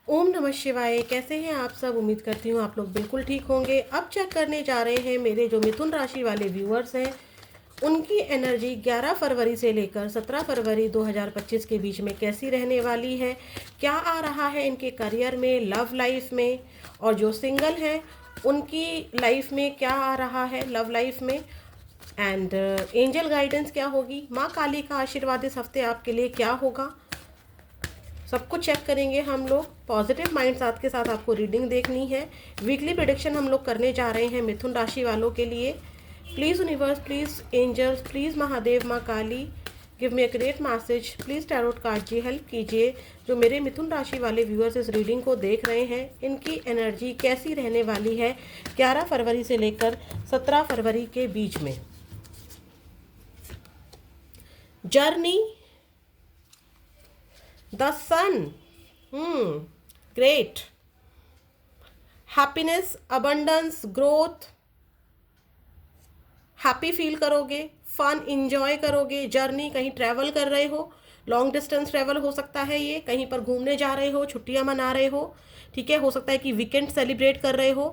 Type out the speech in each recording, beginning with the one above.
ओम नमः शिवाय। कैसे हैं आप सब? उम्मीद करती हूँ आप लोग बिल्कुल ठीक होंगे। अब चेक करने जा रहे हैं मेरे जो मिथुन राशि वाले व्यूअर्स हैं, उनकी एनर्जी 11 फरवरी से लेकर 17 फरवरी 2025 के बीच में कैसी रहने वाली है, क्या आ रहा है इनके करियर में, लव लाइफ में, और जो सिंगल हैं उनकी लाइफ में क्या आ रहा है लव लाइफ में, एंड एंजल गाइडेंस क्या होगी, माँ काली का आशीर्वाद इस हफ्ते आपके लिए क्या होगा, सब कुछ चेक करेंगे हम लोग। पॉजिटिव माइंड साथ के साथ आपको रीडिंग देखनी है। वीकली प्रेडिक्शन हम लोग करने जा रहे हैं मिथुन राशि वालों के लिए। Please universe, please angels, please Mahadev, माँ Kali, give me a great message. Please tarot card ji help कीजिए। जो मेरे मिथुन राशि वाले व्यूअर्स इस रीडिंग को देख रहे हैं, इनकी एनर्जी कैसी रहने वाली है 11 फरवरी से लेकर 17 फरवरी के बीच में। Journey, the sun, great, happiness, abundance, growth, happy feel करोगे, फन इंजॉय करोगे। जर्नी, कहीं ट्रैवल कर रहे हो, लॉन्ग डिस्टेंस ट्रैवल हो सकता है, ये कहीं पर घूमने जा रहे हो, छुट्टियां मना रहे हो, ठीक है। हो सकता है कि वीकेंड सेलिब्रेट कर रहे हो।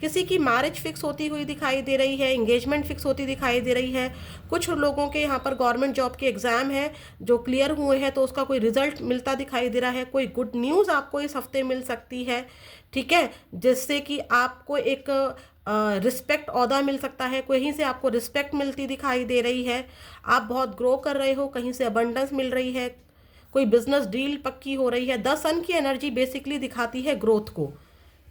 किसी की मैरिज फिक्स होती हुई दिखाई दे रही है, एंगेजमेंट फिक्स होती दिखाई दे रही है। कुछ लोगों के यहाँ पर गवर्नमेंट जॉब के एग्जाम है जो क्लियर हुए हैं, तो उसका कोई रिजल्ट मिलता दिखाई दे रहा है। कोई गुड न्यूज़ आपको इस हफ्ते मिल सकती है, ठीक है, जिससे कि आपको एक रिस्पेक्ट ओहदा मिल सकता है। कहीं से आपको रिस्पेक्ट मिलती दिखाई दे रही है। आप बहुत ग्रो कर रहे हो, कहीं से अबंडेंस मिल रही है, कोई बिजनेस डील पक्की हो रही है। 10 सन की एनर्जी बेसिकली दिखाती है ग्रोथ को,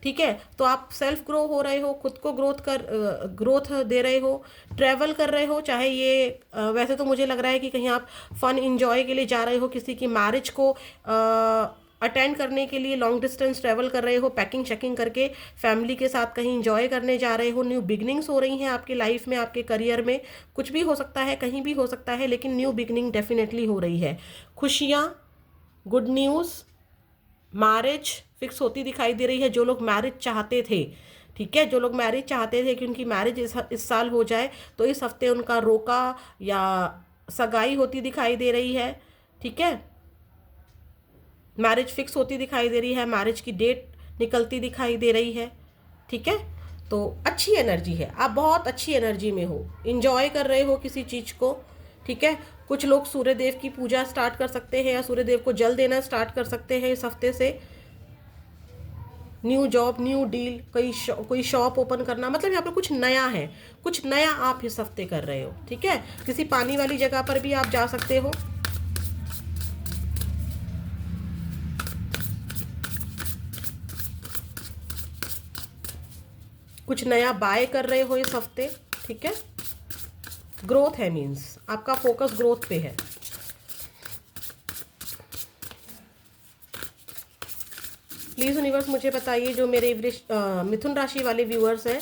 ठीक है। तो आप सेल्फ ग्रो हो रहे हो, खुद को ग्रोथ दे रहे हो, ट्रैवल कर रहे हो। चाहे ये वैसे तो मुझे लग रहा है कि कहीं आप फन इंजॉय के लिए जा रहे हो, किसी की मैरिज को अटेंड करने के लिए लॉन्ग डिस्टेंस ट्रैवल कर रहे हो, पैकिंग शैकिंग करके फैमिली के साथ कहीं इंजॉय करने जा रहे हो। न्यू बिगनिंग्स हो रही हैं आपकी लाइफ में, आपके करियर में। कुछ भी हो सकता है, कहीं भी हो सकता है, लेकिन न्यू बिगनिंग डेफिनेटली हो रही है। खुशियाँ, गुड न्यूज़, मैरिज फिक्स होती दिखाई दे रही है। जो लोग मैरिज चाहते थे, ठीक है, जो लोग मैरिज चाहते थे कि उनकी मैरिज इस साल हो जाए, तो इस हफ्ते उनका रोका या सगाई होती दिखाई दे रही है, ठीक है। मैरिज फिक्स होती दिखाई दे रही है, मैरिज की डेट निकलती दिखाई दे रही है, ठीक है। तो अच्छी एनर्जी है, आप बहुत अच्छी एनर्जी में हो, इंजॉय कर रहे हो किसी चीज़ को, ठीक है। कुछ लोग सूर्य देव की पूजा स्टार्ट कर सकते हैं या सूर्य देव को जल देना स्टार्ट कर सकते हैं इस हफ्ते से। न्यू जॉब, न्यू डील, कोई शॉप ओपन करना, मतलब यहाँ पर कुछ नया है, कुछ नया आप इस हफ्ते कर रहे हो, ठीक है। किसी पानी वाली जगह पर भी आप जा सकते हो। कुछ नया बाय कर रहे हो इस हफ्ते, ठीक है। ग्रोथ है, मीन्स आपका फोकस ग्रोथ पे है। प्लीज़ यूनिवर्स मुझे बताइए, जो मेरे मिथुन राशि वाले व्यूअर्स हैं,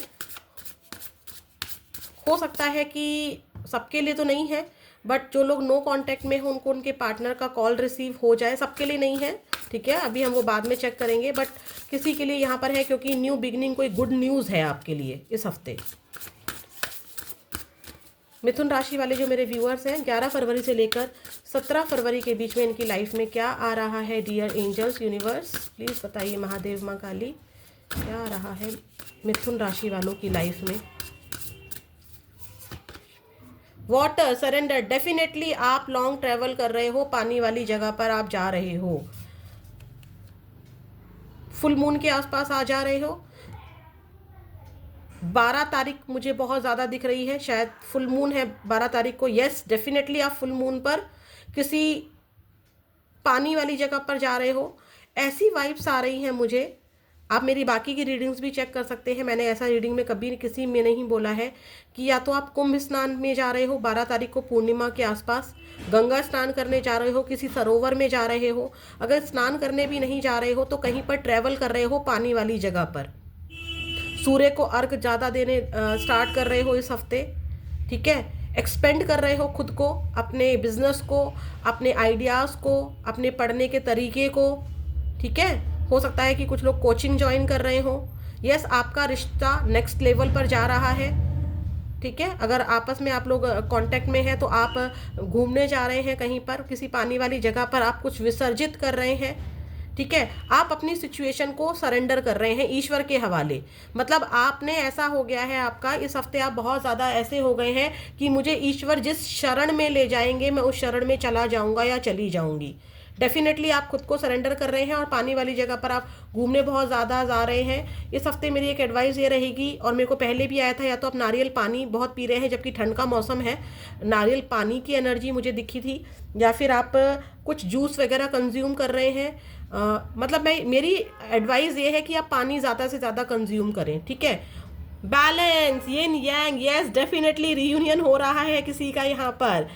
हो सकता है कि सबके लिए तो नहीं है, बट जो लोग नो कांटेक्ट में हो उनको उनके पार्टनर का कॉल रिसीव हो जाए। सबके लिए नहीं है, ठीक है, अभी हम वो बाद में चेक करेंगे, बट किसी के लिए यहाँ पर है, क्योंकि न्यू बिगनिंग, कोई गुड न्यूज़ है आपके लिए इस हफ्ते। मिथुन राशि वाले जो मेरे व्यूअर्स हैं, 11 फरवरी से लेकर 17 फरवरी के बीच में इनकी लाइफ में क्या आ रहा है। डियर एंजल्स, यूनिवर्स, प्लीज़ बताइए, महादेव, माँ काली, क्या आ रहा है मिथुन राशि वालों की लाइफ में। वाटर, सरेंडर, डेफिनेटली आप लॉन्ग ट्रैवल कर रहे हो, पानी वाली जगह पर आप जा रहे हो, फुल मून के आसपास आ जा रहे हो। 12 तारीख मुझे बहुत ज़्यादा दिख रही है, शायद फुल मून है 12 तारीख को। यस, डेफिनेटली आप फुल मून पर किसी पानी वाली जगह पर जा रहे हो, ऐसी वाइब्स आ रही हैं मुझे। आप मेरी बाकी की रीडिंग्स भी चेक कर सकते हैं। मैंने ऐसा रीडिंग में कभी किसी में नहीं बोला है कि या तो आप कुंभ स्नान में जा रहे हो 12 तारीख को पूर्णिमा के आसपास, गंगा स्नान करने जा रहे हो, किसी सरोवर में जा रहे हो। अगर स्नान करने भी नहीं जा रहे हो तो कहीं पर ट्रैवल कर रहे हो पानी वाली जगह पर। सूर्य को अर्घ ज़्यादा देने स्टार्ट कर रहे हो इस हफ्ते, ठीक है। एक्सपेंड कर रहे हो खुद को, अपने बिजनेस को, अपने आइडियाज़ को, अपने पढ़ने के तरीके को, ठीक है। हो सकता है कि कुछ लोग कोचिंग ज्वाइन कर रहे हो। यस, आपका रिश्ता नेक्स्ट लेवल पर जा रहा है, ठीक है। अगर आपस में आप लोग कांटेक्ट में हैं तो आप घूमने जा रहे हैं कहीं पर, किसी पानी वाली जगह पर आप कुछ विसर्जित कर रहे हैं, ठीक है, आप अपनी सिचुएशन को सरेंडर कर रहे हैं ईश्वर के हवाले। मतलब आपने ऐसा हो गया है आपका, इस हफ्ते आप बहुत ज़्यादा ऐसे हो गए हैं कि मुझे ईश्वर जिस शरण में ले जाएंगे मैं उस शरण में चला जाऊंगा या चली जाऊंगी। डेफिनेटली आप खुद को सरेंडर कर रहे हैं और पानी वाली जगह पर आप घूमने बहुत ज़्यादा जा रहे हैं। इस हफ्ते मेरी एक एडवाइस ये रहेगी, और मेरे को पहले भी आया था, या तो आप नारियल पानी बहुत पी रहे हैं जबकि ठंड का मौसम है, नारियल पानी की एनर्जी मुझे दिखी थी, या फिर आप कुछ जूस वगैरह कंज्यूम कर रहे हैं। मतलब मेरी एडवाइस ये है कि आप पानी ज़्यादा से ज़्यादा कंज्यूम करें। ठीक है, बैलेंस, यिन यांग, यस डेफिनेटली रियूनियन हो रहा है किसी का यहाँ पर,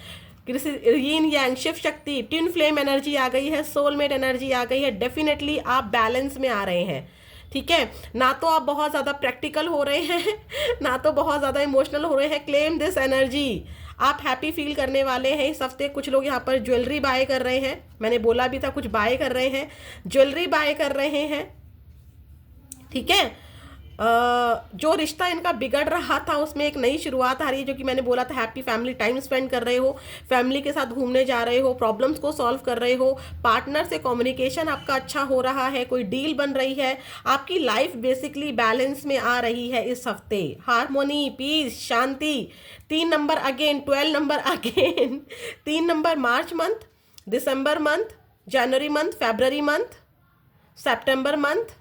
यिन यांग, Shiv Shakti, twin flame energy आ गई है, सोलमेट एनर्जी आ गई है। डेफिनेटली आप बैलेंस में आ रहे हैं। ठीक है, ना तो आप बहुत ज़्यादा प्रैक्टिकल हो रहे हैं ना तो बहुत ज़्यादा इमोशनल हो रहे हैं। क्लेम दिस एनर्जी, आप हैप्पी फील करने वाले हैं इस हफ्ते। कुछ लोग यहाँ पर ज्वेलरी बाय कर रहे हैं, मैंने बोला भी था कुछ बाय कर रहे हैं, ज्वेलरी बाय कर रहे हैं। ठीक है, जो रिश्ता इनका बिगड़ रहा था उसमें एक नई शुरुआत आ रही है, जो कि मैंने बोला था हैप्पी फैमिली टाइम स्पेंड कर रहे हो, फैमिली के साथ घूमने जा रहे हो, प्रॉब्लम्स को सॉल्व कर रहे हो, पार्टनर से कम्युनिकेशन आपका अच्छा हो रहा है, कोई डील बन रही है, आपकी लाइफ बेसिकली बैलेंस में आ रही है इस हफ्ते। हार्मोनी, पीस, शांति। 3 number again, 12 number again 3 number March month, दिसंबर मंथ, जनवरी मंथ, फरवरी मंथ, सितंबर मंथ,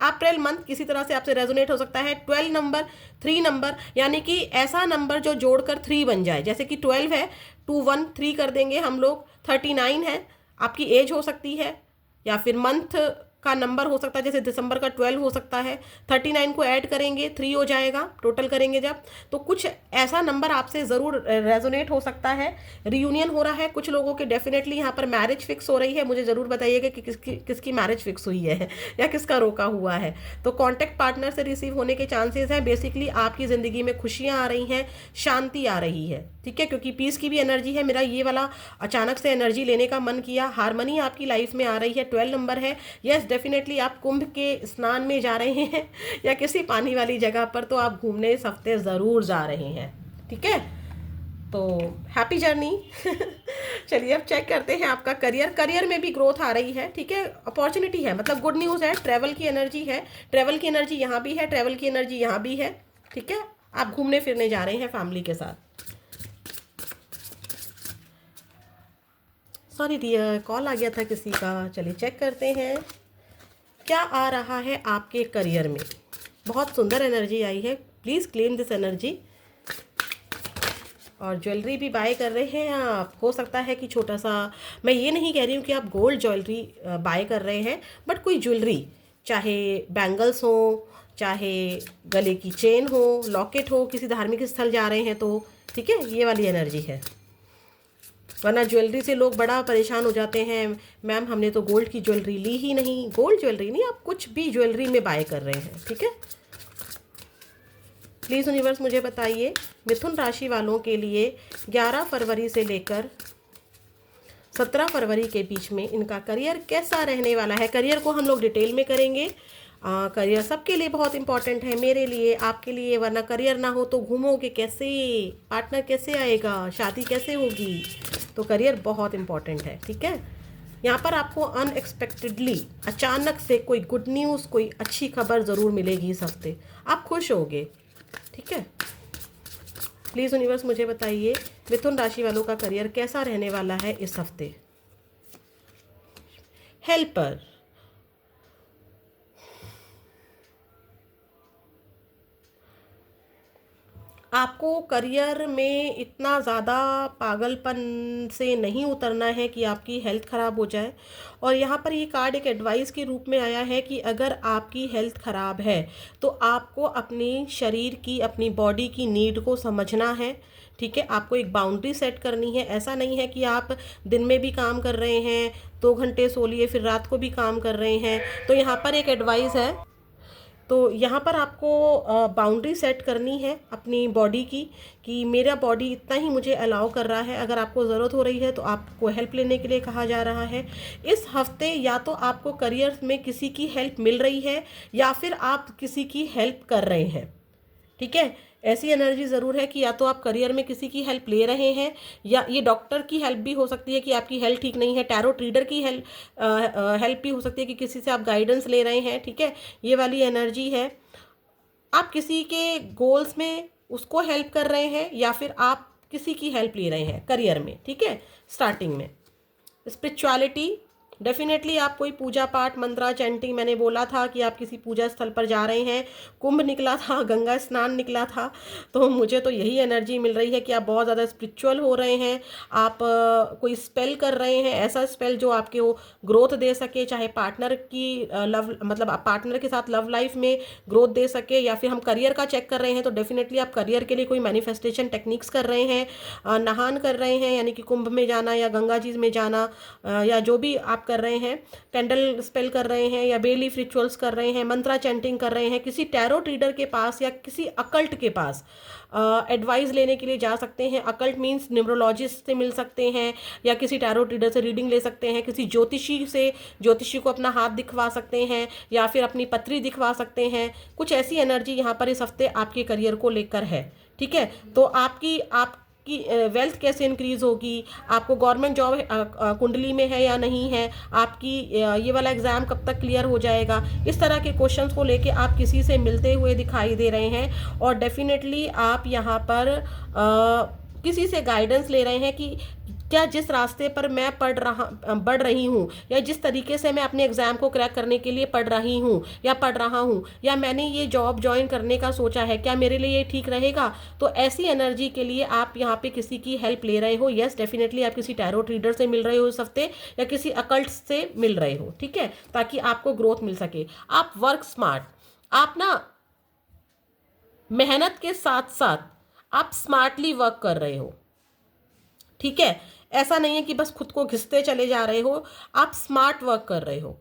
अप्रैल मंथ किसी तरह से आपसे रेजोनेट हो सकता है। 12 नंबर, 3 नंबर, यानी कि ऐसा नंबर जो जोड़कर 3 बन जाए, जैसे कि 12 है, 2 1 3 कर देंगे हम लोग। 39 है, आपकी एज हो सकती है, या फिर मंथ का नंबर हो सकता है, जैसे दिसंबर का 12 हो सकता है। 39 को ऐड करेंगे 3 हो जाएगा, टोटल करेंगे जब, तो कुछ ऐसा नंबर आपसे ज़रूर रेजोनेट हो सकता है। रियूनियन हो रहा है कुछ लोगों के, डेफिनेटली यहाँ पर मैरिज फिक्स हो रही है। मुझे ज़रूर बताइएगा कि किसकी मैरिज फिक्स हुई है या किसका रोका हुआ है। तो कॉन्टैक्ट पार्टनर से रिसीव होने के चांसेस हैं। बेसिकली आपकी ज़िंदगी में खुशियाँ आ रही हैं, शांति आ रही है। ठीक है, क्योंकि पीस की भी एनर्जी है। मेरा ये वाला अचानक से एनर्जी लेने का मन किया। हारमनी आपकी लाइफ में आ रही है, 12 नंबर है। यस डेफिनेटली आप कुंभ के स्नान में जा रहे हैं या किसी पानी वाली जगह पर, तो आप घूमने इस हफ्ते ज़रूर जा रहे हैं। ठीक है, तो हैप्पी जर्नी चलिए अब चेक करते हैं आपका करियर में भी ग्रोथ आ रही है। ठीक है, अपॉर्चुनिटी है, मतलब गुड न्यूज़ है। ट्रैवल की एनर्जी है, ट्रैवल की एनर्जी यहाँ भी है, ट्रैवल की एनर्जी यहाँ भी है। ठीक है, आप घूमने फिरने जा रहे हैं फैमिली के साथ। सॉरी डियर, कॉल आ गया था किसी का। चलिए चेक करते हैं क्या आ रहा है आपके करियर में। बहुत सुंदर एनर्जी आई है, प्लीज़ क्लेम दिस एनर्जी। और ज्वेलरी भी बाय कर रहे हैं आप, हो सकता है कि छोटा सा, मैं ये नहीं कह रही हूँ कि आप गोल्ड ज्वेलरी बाय कर रहे हैं, बट कोई ज्वेलरी, चाहे बैंगल्स हो, चाहे गले की चेन हो, लॉकेट हो, किसी धार्मिक स्थल जा रहे हैं तो। ठीक है, ये वाली एनर्जी है। वरना ज्वेलरी से लोग बड़ा परेशान हो जाते हैं, मैम हमने तो गोल्ड की ज्वेलरी ली ही नहीं। गोल्ड ज्वेलरी नहीं, आप कुछ भी ज्वेलरी में बाय कर रहे हैं। ठीक है, प्लीज़ यूनिवर्स मुझे बताइए मिथुन राशि वालों के लिए 11 फरवरी से लेकर 17 फरवरी के बीच में इनका करियर कैसा रहने वाला है। करियर को हम लोग डिटेल में करेंगे। करियर सबके लिए बहुत इंपॉर्टेंट है, मेरे लिए, आपके लिए। वरना करियर ना हो तो घूमोगे कैसे, पार्टनर कैसे आएगा, शादी कैसे होगी। तो करियर बहुत इंपॉर्टेंट है। ठीक है, यहाँ पर आपको अनएक्सपेक्टेडली, अचानक से कोई गुड न्यूज़, कोई अच्छी खबर ज़रूर मिलेगी इस हफ्ते, आप खुश होगे। ठीक है, प्लीज़ यूनिवर्स मुझे बताइए मिथुन राशि वालों का करियर कैसा रहने वाला है इस हफ्ते। हेल्पर, आपको करियर में इतना ज़्यादा पागलपन से नहीं उतरना है कि आपकी हेल्थ ख़राब हो जाए। और यहाँ पर ये कार्ड एक एडवाइस के रूप में आया है कि अगर आपकी हेल्थ ख़राब है तो आपको अपनी शरीर की, अपनी बॉडी की नीड को समझना है। ठीक है, आपको एक बाउंड्री सेट करनी है। ऐसा नहीं है कि आप दिन में भी काम कर रहे हैं, 2 घंटे सो लिए, फिर रात को भी काम कर रहे हैं। तो यहाँ पर एक एडवाइस है, तो यहाँ पर आपको बाउंड्री सेट करनी है अपनी बॉडी की, कि मेरा बॉडी इतना ही मुझे अलाउ कर रहा है। अगर आपको ज़रूरत हो रही है तो आपको हेल्प लेने के लिए कहा जा रहा है। इस हफ्ते या तो आपको करियर में किसी की हेल्प मिल रही है या फिर आप किसी की हेल्प कर रहे हैं। ठीक है, ऐसी एनर्जी ज़रूर है कि या तो आप करियर में किसी की हेल्प ले रहे हैं, या ये डॉक्टर की हेल्प भी हो सकती है कि आपकी हेल्थ ठीक नहीं है, टैरो ट्रीडर की हेल्प भी हो सकती है कि किसी से आप गाइडेंस ले रहे हैं। ठीक है, ये वाली एनर्जी है। आप किसी के गोल्स में उसको हेल्प कर रहे हैं, या फिर आप किसी की हेल्प ले रहे हैं करियर में। ठीक है, स्टार्टिंग में स्पिरिचुअलिटी, डेफिनेटली आप कोई पूजा पाठ मंत्रा चैंटिंग, मैंने बोला था कि आप किसी पूजा स्थल पर जा रहे हैं, कुंभ निकला था, गंगा स्नान निकला था, तो मुझे तो यही एनर्जी मिल रही है कि आप बहुत ज़्यादा स्पिरिचुअल हो रहे हैं। आप कोई स्पेल कर रहे हैं, ऐसा स्पेल जो आपके वो ग्रोथ दे सके, चाहे पार्टनर की लव मतलब पार्टनर के साथ लव लाइफ में ग्रोथ दे सके, या फिर हम करियर का चेक कर रहे हैं तो डेफिनेटली आप करियर के लिए कोई मैनिफेस्टेशन टेक्निक्स कर रहे हैं, नहान कर रहे हैं, यानी कि कुंभ में जाना या गंगा जी में जाना, या जो भी आप कर रहे हैं, कैंडल स्पेल कर रहे हैं, या बेलीफ रिचुअल्स कर रहे हैं, मंत्रा चैंटिंग कर रहे हैं, किसी टैरो ट्रीडर के पास या किसी अकल्ट के पास एडवाइस लेने के लिए जा सकते हैं। अकल्ट मीन्स न्यूमरोलॉजिस्ट से मिल सकते हैं, या किसी टैरो ट्रीडर से रीडिंग ले सकते हैं, किसी ज्योतिषी को अपना हाथ दिखवा सकते हैं, या फिर अपनी पत्री दिखवा सकते हैं। कुछ ऐसी एनर्जी यहाँ पर इस हफ्ते आपके करियर को लेकर है। ठीक है, तो आपकी वेल्थ कैसे इंक्रीज होगी, आपको गवर्नमेंट जॉब कुंडली में है या नहीं है, आपकी ये वाला एग्ज़ाम कब तक क्लियर हो जाएगा, इस तरह के क्वेश्चंस को लेके आप किसी से मिलते हुए दिखाई दे रहे हैं। और डेफिनेटली आप यहाँ पर किसी से गाइडेंस ले रहे हैं कि क्या जिस रास्ते पर मैं बढ़ रही हूँ, या जिस तरीके से मैं अपने एग्ज़ाम को क्रैक करने के लिए पढ़ रही हूँ या पढ़ रहा हूँ, या मैंने ये जॉब ज्वाइन करने का सोचा है, क्या मेरे लिए ये ठीक रहेगा। तो ऐसी एनर्जी के लिए आप यहाँ पे किसी की हेल्प ले रहे हो। यस, डेफिनेटली आप किसी टैरो ट्रीडर से मिल रहे हो इस हफ्ते, या किसी अकल्ट से मिल रहे हो। ठीक है, ताकि आपको ग्रोथ मिल सके। आप वर्क स्मार्ट, आप ना मेहनत के साथ साथ आप स्मार्टली वर्क कर रहे हो। ठीक है, ऐसा नहीं है कि बस खुद को घिसते चले जा रहे हो, आप स्मार्ट वर्क कर रहे हो।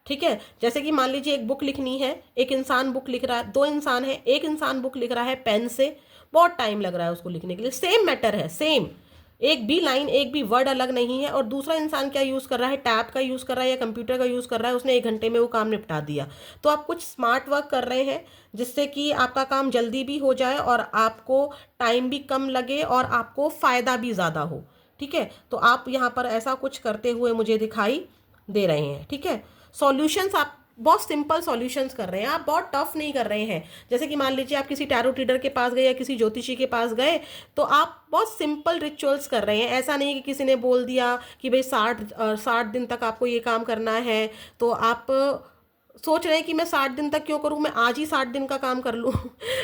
ठीक है, जैसे कि मान लीजिए एक बुक लिखनी है, एक इंसान बुक लिख रहा है, दो इंसान है, एक इंसान बुक लिख रहा है पेन से, बहुत टाइम लग रहा है उसको लिखने के लिए, सेम मैटर है, सेम, एक भी लाइन एक भी वर्ड अलग नहीं है। और दूसरा इंसान क्या यूज़ कर रहा है, टैब का यूज़ कर रहा है या कंप्यूटर का यूज़ कर रहा है, उसने 1 घंटे में वो काम निपटा दिया। तो आप कुछ स्मार्ट वर्क कर रहे हैं जिससे कि आपका काम जल्दी भी हो जाए और आपको टाइम भी कम लगे और आपको फ़ायदा भी ज़्यादा हो। ठीक है, तो आप यहाँ पर ऐसा कुछ करते हुए मुझे दिखाई दे रहे हैं। ठीक है, सॉल्यूशंस आप बहुत सिंपल सॉल्यूशंस कर रहे हैं, आप बहुत टफ नहीं कर रहे हैं। जैसे कि मान लीजिए आप किसी टैरो ट्रीडर के पास गए या किसी ज्योतिषी के पास गए, तो आप बहुत सिंपल रिचुअल्स कर रहे हैं। ऐसा नहीं कि किसी ने बोल दिया कि भाई 60 दिन तक आपको ये काम करना है, तो आप सोच रहे हैं कि मैं 60 दिन तक क्यों करूं, मैं आज ही 60 दिन का काम कर लूं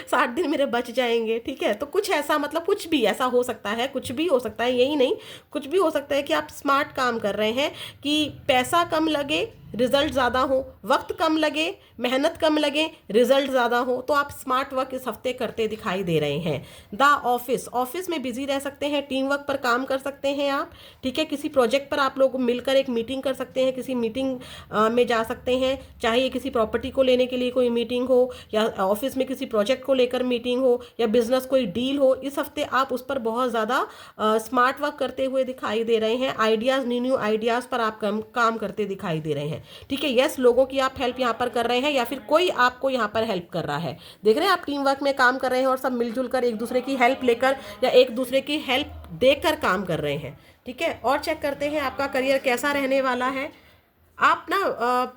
60 दिन मेरे बच जाएंगे। ठीक है, तो कुछ ऐसा, मतलब कुछ भी ऐसा हो सकता है, कुछ भी हो सकता है, यही नहीं कुछ भी हो सकता है कि आप स्मार्ट काम कर रहे हैं कि पैसा कम लगे, रिजल्ट ज़्यादा हो, वक्त कम लगे, मेहनत कम लगे, रिजल्ट ज़्यादा हो। तो आप स्मार्ट वर्क इस हफ्ते करते दिखाई दे रहे हैं। द ऑफिस में बिजी रह सकते हैं, टीम वर्क पर काम कर सकते हैं आप। ठीक है, किसी प्रोजेक्ट पर आप लोग मिलकर एक मीटिंग कर सकते हैं, किसी मीटिंग में जा सकते हैं, चाहे ये किसी प्रॉपर्टी को लेने के लिए कोई मीटिंग हो, या ऑफिस में किसी प्रोजेक्ट को लेकर मीटिंग हो, या बिजनेस कोई डील हो। इस हफ्ते आप उस पर बहुत ज़्यादा स्मार्ट वर्क करते हुए दिखाई दे रहे हैं। आइडियाज़, न्यू आइडियाज़ पर आप काम करते दिखाई दे रहे हैं। ठीक है, यस, लोगों की आप हेल्प यहाँ पर कर रहे हैं, या फिर कोई आपको यहाँ पर हेल्प कर रहा है। देख रहे हैं, आप टीम वर्क में काम कर रहे हैं और सब मिलजुल कर एक दूसरे की हेल्प लेकर या एक दूसरे की हेल्प देकर काम कर रहे हैं। ठीक है, और चेक करते हैं आपका करियर कैसा रहने वाला है। आप ना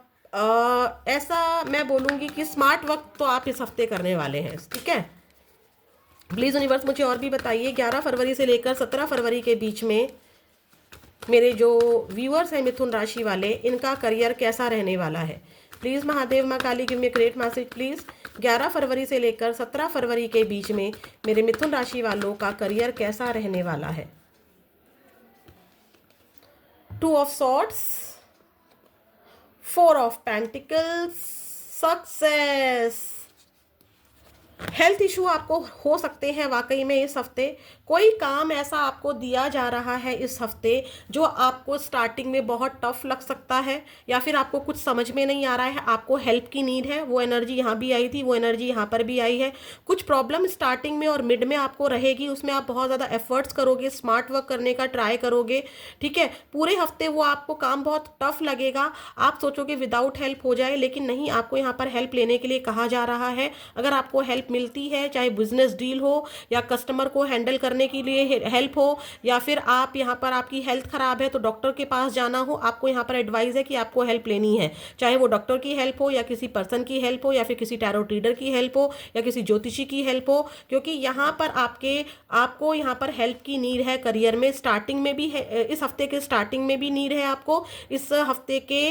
ऐसा मैं बोलूँगी कि स्मार्ट वर्क तो आप इस हफ्ते करने वाले हैं। ठीक है, प्लीज़ यूनिवर्स मुझे और भी बताइए, 11 फरवरी से लेकर 17 फरवरी के बीच में मेरे जो व्यूअर्स हैं मिथुन राशि वाले, इनका करियर कैसा रहने वाला है। प्लीज़ महादेव, माँ Kali, give me great message please. 11 फरवरी से लेकर 17 फरवरी के बीच में मेरे मिथुन राशि वालों का करियर कैसा रहने वाला है। 2 of swords, 4 of pentacles, success. Health issue आपको हो सकते हैं वाकई में इस हफ्ते। कोई काम ऐसा आपको दिया जा रहा है इस हफ्ते जो आपको स्टार्टिंग में बहुत टफ लग सकता है, या फिर आपको कुछ समझ में नहीं आ रहा है, आपको हेल्प की नीड है। वो एनर्जी यहाँ भी आई थी, वो एनर्जी यहाँ पर भी आई है। कुछ प्रॉब्लम स्टार्टिंग में और मिड में आपको रहेगी, उसमें आप बहुत ज़्यादा एफर्ट्स करोगे, स्मार्ट वर्क करने का ट्राई करोगे। ठीक है, पूरे हफ्ते वो आपको काम बहुत टफ लगेगा, आप सोचोगे विदाउट हेल्प हो जाए, लेकिन नहीं, आपको यहाँ पर हेल्प लेने के लिए कहा जा रहा है। अगर आपको हेल्प मिलती है, चाहे बिजनेस डील हो या कस्टमर को हैंडल करने के लिए हेल्प हो, या फिर आप यहाँ पर आपकी हेल्थ खराब है तो डॉक्टर के पास जाना हो, आपको यहाँ पर एडवाइस है कि आपको हेल्प लेनी है, चाहे वो डॉक्टर की हेल्प हो या किसी पर्सन की हेल्प हो या फिर किसी टैरो रीडर की हेल्प हो या किसी ज्योतिषी की हेल्प हो, क्योंकि यहाँ पर आपको यहाँ पर हेल्प की नीड है। करियर में स्टार्टिंग में भी है, इस हफ्ते के स्टार्टिंग में भी नीड है आपको, इस हफ्ते के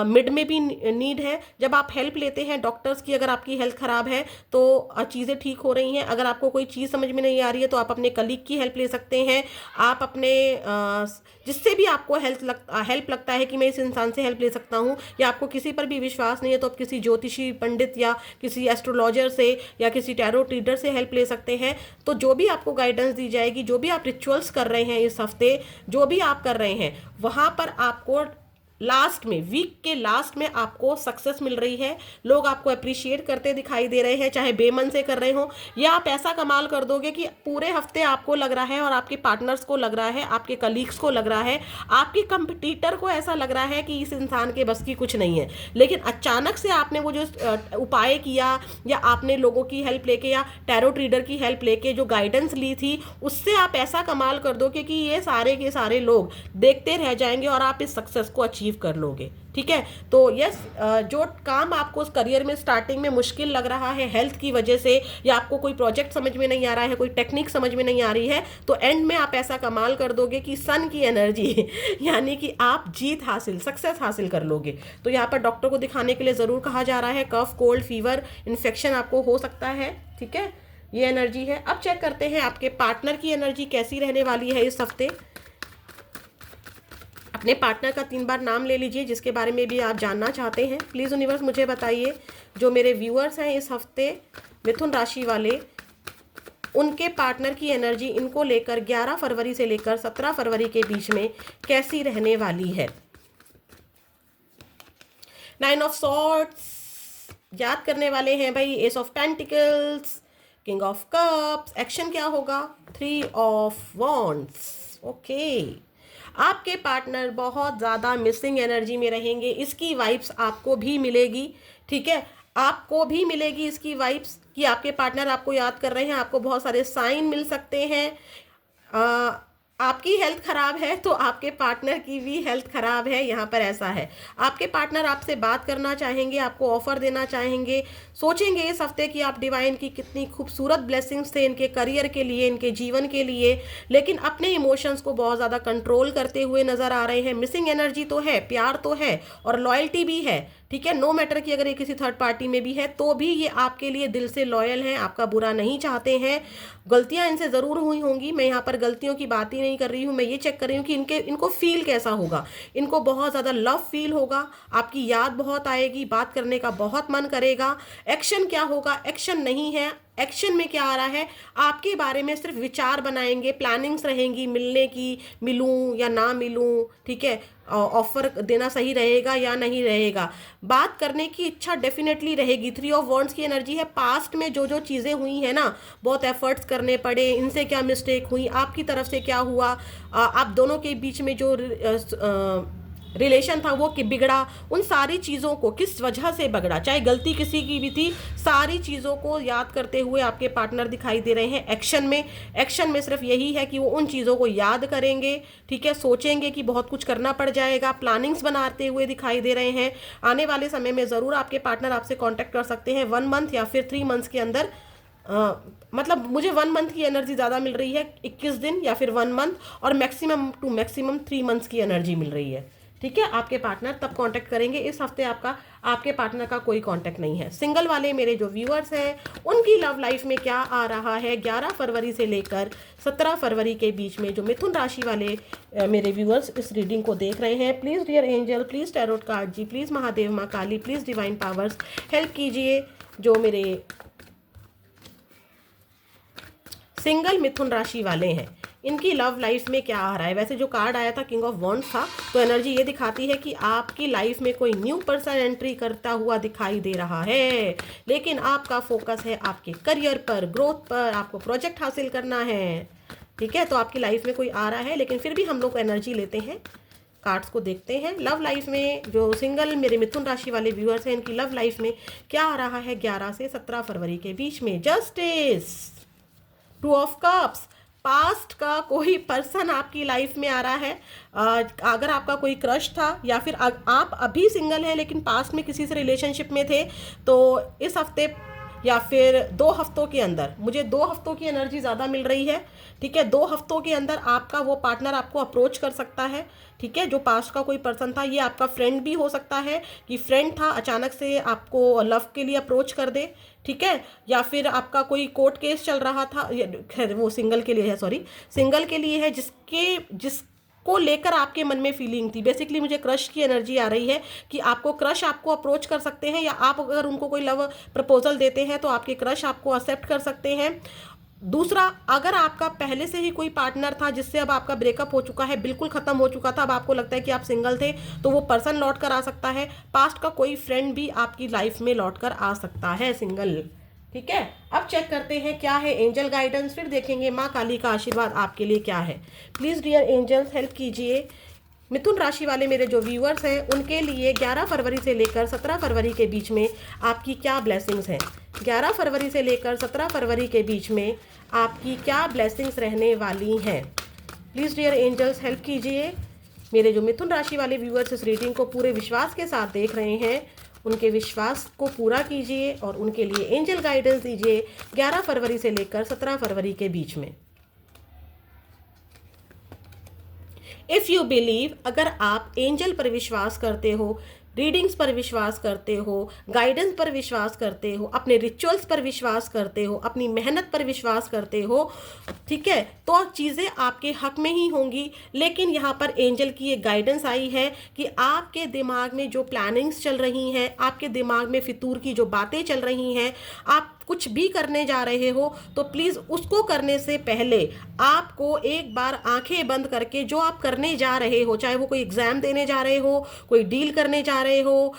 मिड में भी नीड है। जब आप हेल्प लेते हैं डॉक्टर्स की, अगर आपकी हेल्थ खराब है तो चीज़ें ठीक हो रही हैं, अगर आपको कोई चीज़ समझ में नहीं आ रही है तो आप अपने कलीग की हेल्प ले सकते हैं, आप अपने जिससे भी आपको हेल्प लगता है कि मैं इस इंसान से हेल्प ले सकता हूँ, या आपको किसी पर भी विश्वास नहीं है तो आप किसी ज्योतिषी पंडित या किसी एस्ट्रोलॉजर से या किसी टैरो रीडर से हेल्प ले सकते हैं। तो जो भी आपको गाइडेंस दी जाएगी, जो भी आप रिचुअल्स कर रहे हैं इस हफ्ते, जो भी आप कर रहे हैं, वहाँ पर आपको लास्ट में, वीक के लास्ट में आपको सक्सेस मिल रही है। लोग आपको अप्रिशिएट करते दिखाई दे रहे हैं, चाहे बेमन से कर रहे हो, या आप ऐसा कमाल कर दोगे कि पूरे हफ्ते आपको लग रहा है और आपके पार्टनर्स को लग रहा है, आपके कलीग्स को लग रहा है, आपके कंपटीटर को ऐसा लग रहा है कि इस इंसान के बस की कुछ नहीं है। लेकिन अचानक से आपने वो जो उपाय किया, या आपने लोगों की हेल्प लेके या टैरो रीडर की हेल्प लेके जो गाइडेंस ली थी, उससे आप ऐसा कमाल कर दोगे कि ये सारे के सारे लोग देखते रह जाएंगे और आप इस सक्सेस को अचीव कर लोगे। ठीक है, तो यस, जो काम आपको उस करियर में स्टार्टिंग में मुश्किल लग रहा है हेल्थ की वजह से, या आपको कोई प्रोजेक्ट समझ में नहीं आ रहा है, कोई टेक्निक समझ में नहीं आ रही है, तो एंड में आप ऐसा कमाल कर दोगे कि सन की एनर्जी यानी कि आप जीत हासिल, सक्सेस हासिल कर लोगे। तो यहाँ पर डॉक्टर को दिखाने के लिए ज़रूर कहा जा रहा है। कफ, कोल्ड, फीवर, इन्फेक्शन आपको हो सकता है। ठीक है, ये एनर्जी है। अब चेक करते हैं आपके पार्टनर की एनर्जी कैसी रहने वाली है इस हफ्ते। अपने पार्टनर का 3 बार नाम ले लीजिए जिसके बारे में भी आप जानना चाहते हैं। प्लीज़ यूनिवर्स मुझे बताइए, जो मेरे व्यूअर्स हैं इस हफ्ते मिथुन राशि वाले, उनके पार्टनर की एनर्जी इनको लेकर 11 फरवरी से लेकर 17 फरवरी के बीच में कैसी रहने वाली है। 9 ऑफ सॉर्ड्स याद करने वाले हैं भाई, S of pentacles, king of cups, action क्या होगा, 3 ऑफ वॉन्ड्स। ओके, आपके पार्टनर बहुत ज़्यादा मिसिंग एनर्जी में रहेंगे, इसकी वाइब्स आपको भी मिलेगी। ठीक है, आपको भी मिलेगी इसकी वाइब्स कि आपके पार्टनर आपको याद कर रहे हैं, आपको बहुत सारे साइन मिल सकते हैं। आपकी हेल्थ खराब है तो आपके पार्टनर की भी हेल्थ खराब है, यहाँ पर ऐसा है। आपके पार्टनर आपसे बात करना चाहेंगे, आपको ऑफर देना चाहेंगे, सोचेंगे इस हफ्ते कि आप डिवाइन की कितनी खूबसूरत ब्लेसिंग्स थे इनके करियर के लिए, इनके जीवन के लिए, लेकिन अपने इमोशंस को बहुत ज़्यादा कंट्रोल करते हुए नज़र आ रहे हैं। मिसिंग एनर्जी तो है, प्यार तो है और लॉयल्टी भी है। ठीक है, नो मैटर कि अगर ये किसी थर्ड पार्टी में भी है तो भी ये आपके लिए दिल से लॉयल हैं, आपका बुरा नहीं चाहते हैं। गलतियां इनसे ज़रूर हुई होंगी, मैं यहाँ पर गलतियों की बात ही नहीं कर रही हूँ, मैं ये चेक कर रही हूँ कि इनको फील कैसा होगा। इनको बहुत ज़्यादा लव फील होगा, आपकी याद बहुत आएगी, बात करने का बहुत मन करेगा। एक्शन क्या होगा, एक्शन नहीं है। एक्शन में क्या आ रहा है, आपके बारे में सिर्फ विचार बनाएंगे, प्लानिंग्स रहेंगी मिलने की, मिलूं या ना मिलूं। ठीक है, ऑफर देना सही रहेगा या नहीं रहेगा, बात करने की इच्छा डेफिनेटली रहेगी। 3 ऑफ वॉन्ड्स की एनर्जी है, पास्ट में जो जो चीज़ें हुई हैं ना, बहुत एफर्ट्स करने पड़े, इनसे क्या मिस्टेक हुई, आपकी तरफ से क्या हुआ, आप दोनों के बीच में जो रिलेशन था वो कि बिगड़ा, उन सारी चीज़ों को किस वजह से बिगड़ा, चाहे गलती किसी की भी थी, सारी चीज़ों को याद करते हुए आपके पार्टनर दिखाई दे रहे हैं एक्शन में। एक्शन में सिर्फ यही है कि वो उन चीज़ों को याद करेंगे। ठीक है, सोचेंगे कि बहुत कुछ करना पड़ जाएगा, प्लानिंग्स बनाते हुए दिखाई दे रहे हैं। आने वाले समय में ज़रूर आपके पार्टनर आपसे कॉन्टैक्ट कर सकते हैं 1 मंथ या फिर 3 मंथ्स के अंदर। मतलब मुझे 1 मंथ की एनर्जी ज़्यादा मिल रही है, 21 दिन या फिर 1 मंथ, और मैक्सिमम टू मैक्सिमम 3 मंथ्स की एनर्जी मिल रही है। ठीक है, आपके पार्टनर तब कांटेक्ट करेंगे। इस हफ्ते आपके पार्टनर का कोई कांटेक्ट नहीं है। सिंगल वाले मेरे जो व्यूअर्स हैं, उनकी लव लाइफ में क्या आ रहा है 11 फरवरी से लेकर 17 फरवरी के बीच में, जो मिथुन राशि वाले मेरे व्यूअर्स इस रीडिंग को देख रहे हैं, please dear angel, please tarot card ji, please Mahadev माँ Kali, please divine powers help कीजिए। जो मेरे सिंगल मिथुन राशि वाले हैं, इनकी लव लाइफ में क्या आ रहा है। वैसे जो कार्ड आया था किंग ऑफ वॉन्ड्स था, तो एनर्जी ये दिखाती है कि आपकी लाइफ में कोई न्यू पर्सन एंट्री करता हुआ दिखाई दे रहा है, लेकिन आपका फोकस है आपके करियर पर, ग्रोथ पर, आपको प्रोजेक्ट हासिल करना है। ठीक है, तो आपकी लाइफ में कोई आ रहा है, लेकिन फिर भी हम लोग एनर्जी लेते हैं कार्ड्स को देखते हैं। लव लाइफ में जो सिंगल मेरे मिथुन राशि वाले व्यूअर्स हैं, इनकी लव लाइफ में क्या आ रहा है 11 से 17 फरवरी के बीच में। जस्टिस, 2 ऑफ कप्स, पास्ट का कोई पर्सन आपकी लाइफ में आ रहा है। अगर आपका कोई क्रश था या फिर आप अभी सिंगल हैं लेकिन पास्ट में किसी से रिलेशनशिप में थे, तो इस हफ्ते या फिर 2 हफ्तों के अंदर, मुझे 2 हफ्तों की एनर्जी ज़्यादा मिल रही है, ठीक है। 2 हफ्तों के अंदर आपका वो पार्टनर आपको अप्रोच कर सकता है, ठीक है। जो पास्ट का कोई पर्सन था, ये आपका फ्रेंड भी हो सकता है कि फ्रेंड था अचानक से आपको लव के लिए अप्रोच कर दे, ठीक है। या फिर आपका कोई कोर्ट केस चल रहा था, खैर वो सिंगल के लिए है, सॉरी सिंगल के लिए है, जिसको लेकर आपके मन में फीलिंग थी। बेसिकली मुझे क्रश की एनर्जी आ रही है कि आपको क्रश आपको अप्रोच कर सकते हैं, या आप अगर उनको कोई लव प्रपोजल देते हैं तो आपके क्रश आपको एक्सेप्ट कर सकते हैं। दूसरा, अगर आपका पहले से ही कोई पार्टनर था जिससे अब आपका ब्रेकअप हो चुका है, बिल्कुल खत्म हो चुका था, अब आपको लगता है कि आप सिंगल थे, तो वो पर्सन लौट कर आ सकता है। पास्ट का कोई फ्रेंड भी आपकी लाइफ में लौट कर आ सकता है सिंगल, ठीक है। अब चेक करते हैं क्या है एंजल गाइडेंस, फिर देखेंगे माँ काली का आशीर्वाद आपके लिए क्या है। प्लीज़ डियर एंजल्स हेल्प कीजिए। मिथुन राशि वाले मेरे जो व्यूअर्स हैं उनके लिए 11 फरवरी से लेकर 17 फरवरी के बीच में आपकी क्या ब्लेसिंग्स हैं। 11 फरवरी से लेकर 17 फरवरी के बीच में आपकी क्या ब्लेसिंग्स रहने वाली हैं। प्लीज़ डियर एंजल्स हेल्प कीजिए। मेरे जो मिथुन राशि वाले व्यूअर्स इस रीडिंग को पूरे विश्वास के साथ देख रहे हैं, उनके विश्वास को पूरा कीजिए और उनके लिए एंजल गाइडेंस दीजिए 11 फरवरी से लेकर 17 फरवरी के बीच में। इफ़ यू बिलीव, अगर आप एंजल पर विश्वास करते हो, रीडिंग्स पर विश्वास करते हो, गाइडेंस पर विश्वास करते हो, अपने रिचुअल्स पर विश्वास करते हो, अपनी मेहनत पर विश्वास करते हो, ठीक है, तो चीज़ें आपके हक में ही होंगी। लेकिन यहाँ पर एंजल की एक गाइडेंस आई है कि आपके दिमाग में जो प्लानिंग्स चल रही हैं, आपके दिमाग में फितूर की जो बातें चल रही हैं, आप कुछ भी करने जा रहे हो तो प्लीज़ उसको करने से पहले आपको एक बार आंखें बंद करके जो आप करने जा रहे हो, चाहे वो कोई एग्ज़ाम देने जा रहे हो, कोई डील करने जा रहे हो,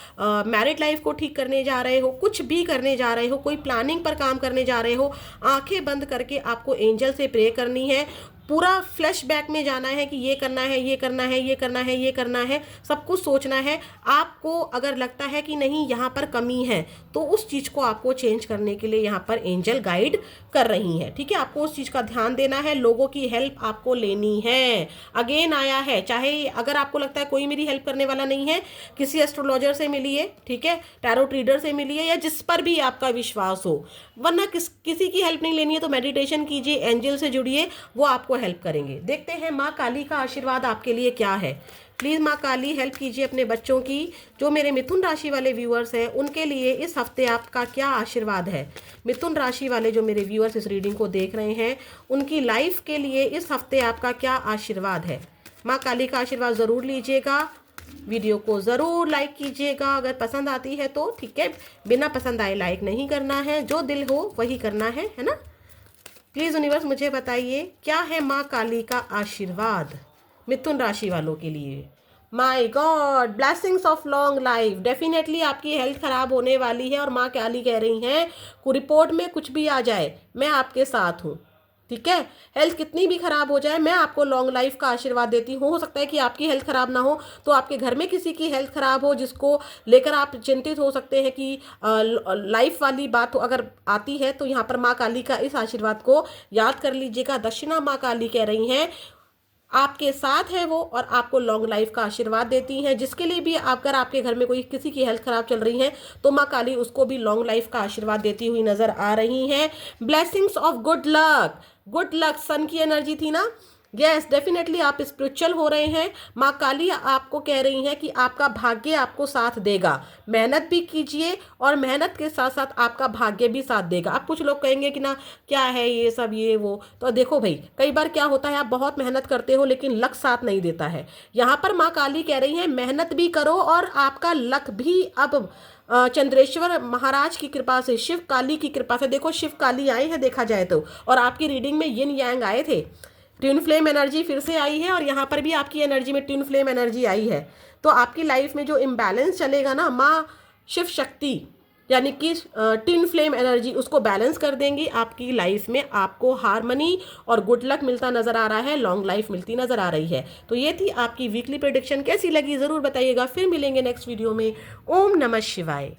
मैरिड लाइफ को ठीक करने जा रहे हो, कुछ भी करने जा रहे हो, कोई प्लानिंग पर काम करने जा रहे हो, आंखें बंद करके आपको एंजल से प्रे करनी है। पूरा फ्लैशबैक में जाना है कि ये करना है, ये करना है, ये करना है, ये करना है, सब कुछ सोचना है। आपको अगर लगता है कि नहीं यहाँ पर कमी है तो उस चीज़ को आपको चेंज करने के लिए यहाँ पर एंजल गाइड कर रही है, ठीक है। आपको उस चीज़ का ध्यान देना है, लोगों की हेल्प आपको लेनी है। अगेन आया है, चाहे अगर आपको लगता है कोई मेरी हेल्प करने वाला नहीं है, किसी एस्ट्रोलॉजर से मिलिए, ठीक है, टैरोट रीडर से मिलिए, या जिस पर भी आपका विश्वास हो। वरना किसी की हेल्प नहीं लेनी है तो मेडिटेशन कीजिए, एंजल से जुड़िए, वो आपको हेल्प करेंगे। देखते हैं माँ काली का आशीर्वाद आपके लिए क्या है। प्लीज़ माँ काली हेल्प कीजिए अपने बच्चों की। जो मेरे मिथुन राशि वाले व्यूअर्स हैं उनके लिए इस हफ्ते आपका क्या आशीर्वाद है। मिथुन राशि वाले जो मेरे व्यूअर्स इस रीडिंग को देख रहे हैं, उनकी लाइफ के लिए इस हफ्ते आपका क्या आशीर्वाद है। माँ काली का आशीर्वाद ज़रूर लीजिएगा। वीडियो को ज़रूर लाइक कीजिएगा अगर पसंद आती है तो, ठीक है। बिना पसंद आए लाइक नहीं करना है, जो दिल हो वही करना है ना। प्लीज़ यूनिवर्स मुझे बताइए क्या है माँ काली का आशीर्वाद मिथुन राशि वालों के लिए। My God, blessings of long life. Definitely आपकी हेल्थ खराब होने वाली है और माँ काली कह रही हैं रिपोर्ट में कुछ भी आ जाए मैं आपके साथ हूँ, ठीक है। हेल्थ कितनी भी खराब हो जाए मैं आपको लॉन्ग लाइफ का आशीर्वाद देती हूँ। हो सकता है कि आपकी हेल्थ खराब ना हो तो आपके घर में किसी की हेल्थ खराब हो जिसको लेकर आप चिंतित हो सकते हैं कि लाइफ वाली बात अगर आती है तो यहाँ पर माँ काली का इस आशीर्वाद को याद कर लीजिएगा। दक्षिणा माँ काली कह रही हैं आपके साथ है वो और आपको लॉन्ग लाइफ का आशीर्वाद देती हैं। जिसके लिए भी अगर आपके घर में कोई किसी की हेल्थ खराब चल रही है तो माँ काली उसको भी लॉन्ग लाइफ का आशीर्वाद देती हुई नजर आ रही हैं। Blessings of good luck, good luck sun की एनर्जी थी ना। यस, डेफिनेटली आप स्पिरिचुअल हो रहे हैं। माँ काली आपको कह रही हैं कि आपका भाग्य आपको साथ देगा। मेहनत भी कीजिए और मेहनत के साथ साथ आपका भाग्य भी साथ देगा। अब कुछ लोग कहेंगे कि ना क्या है ये सब ये वो, तो देखो भाई कई बार क्या होता है आप बहुत मेहनत करते हो लेकिन लक साथ नहीं देता है। यहाँ पर माँ काली कह रही हैं मेहनत भी करो और आपका लक भी अब चंद्रेश्वर महाराज की कृपा से, शिव काली की कृपा से, देखो शिव काली आए हैं देखा जाए तो, और आपकी रीडिंग में यिन यांग आए थे। ट्विन फ्लेम एनर्जी फिर से आई है और यहाँ पर भी आपकी एनर्जी में ट्विन फ्लेम एनर्जी आई है। तो आपकी लाइफ में जो इम्बैलेंस चलेगा ना, माँ शिव शक्ति यानी कि टिन फ्लेम एनर्जी उसको बैलेंस कर देंगी। आपकी लाइफ में आपको हारमनी और गुड लक मिलता नजर आ रहा है, लॉन्ग लाइफ मिलती नजर आ रही है। तो ये थी आपकी वीकली प्रेडिक्शन। कैसी लगी ज़रूर बताइएगा। फिर मिलेंगे नेक्स्ट वीडियो में। ओम नमः शिवाय।